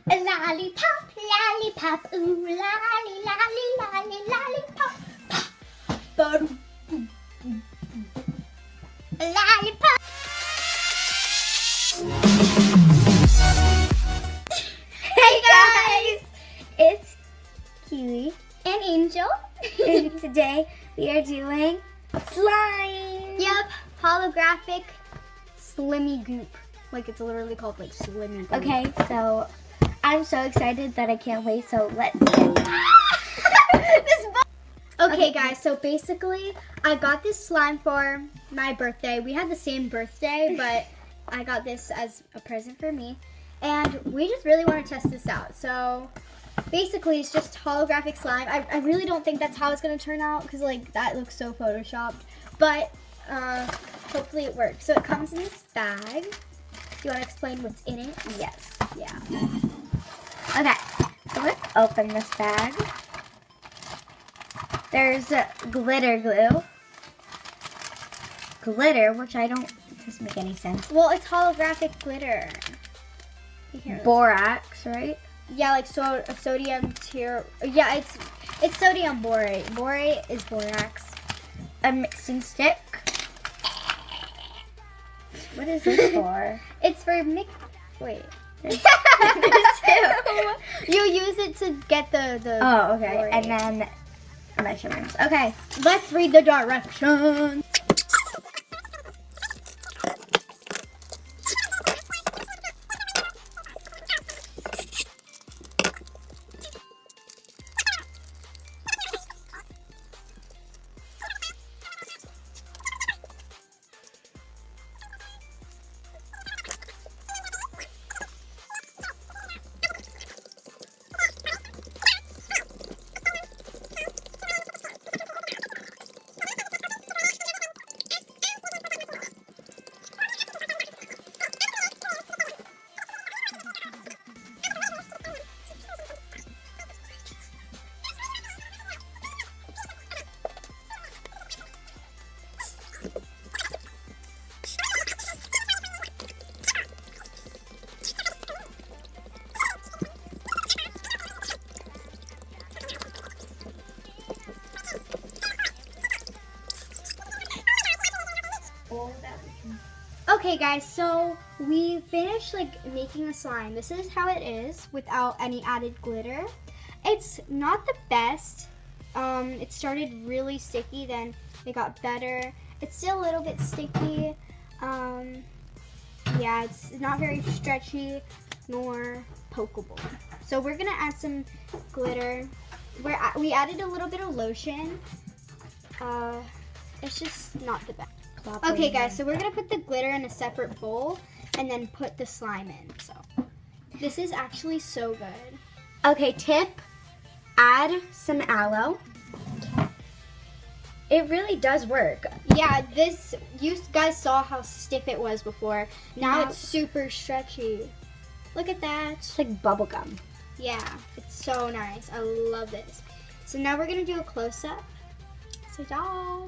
A lollipop, ooh, lolly, lolly, lolly, lollipop. Ba-dum, boom, boom, boom. A lollipop. Hey guys, it's Kiwi and Angel, And today we are doing slime. Yep, holographic slimmy goop. Like it's literally called like slimmy goop. Okay, so I'm so excited that I can't wait. So let's get Okay guys, so basically I got this slime for my birthday. We had the same birthday, but I got this as a present for me. And we just really want to test this out. So basically it's just holographic slime. I really don't think that's how it's going to turn out because like that looks so photoshopped. But hopefully it works. So it comes in this bag. Do you want to explain what's in it? Yes. Yeah. Okay, so let's open this bag. There's glitter glue. Glitter, which I don't, it doesn't make any sense. Well, it's holographic glitter. Here, Borax, right? yeah, like sodium tier. Yeah, it's sodium borate. Borate is borax. A mixing stick. What is this for? It's for mix. Wait. There's You use it to get the. Oh, okay. borate. And then measurements. Okay. Let's read the directions. Okay guys, so we finished like making the slime. This is how it is without any added glitter. It's not the best. It started really sticky, then it got better. It's still a little bit sticky. Yeah, it's not very stretchy nor pokeable. So we're gonna add some glitter. We added a little bit of lotion. It's just not the best. Okay guys, so we're gonna put the glitter in a separate bowl and then put the slime in. So this is actually so good. Okay, tip. Add some aloe. It really does work. Yeah, this, you guys saw how stiff it was before. Now Yeah. it's super stretchy. Look at that. It's like bubble gum. Yeah, it's so nice. I love this. So now we're gonna do a close-up. So yeah.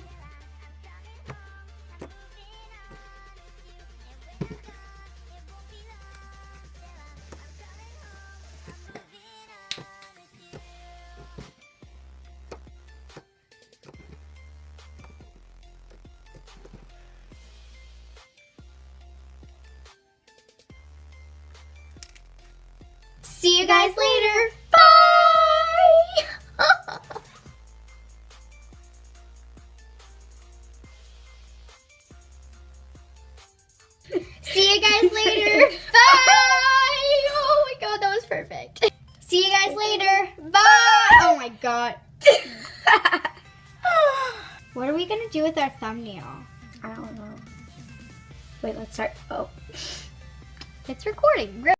See you guys later. Bye. See you guys later. Bye. Oh my god, that was perfect. See you guys later. Bye. Oh my god. What are we gonna do with our thumbnail? I don't know. Wait, let's start. Oh. It's recording.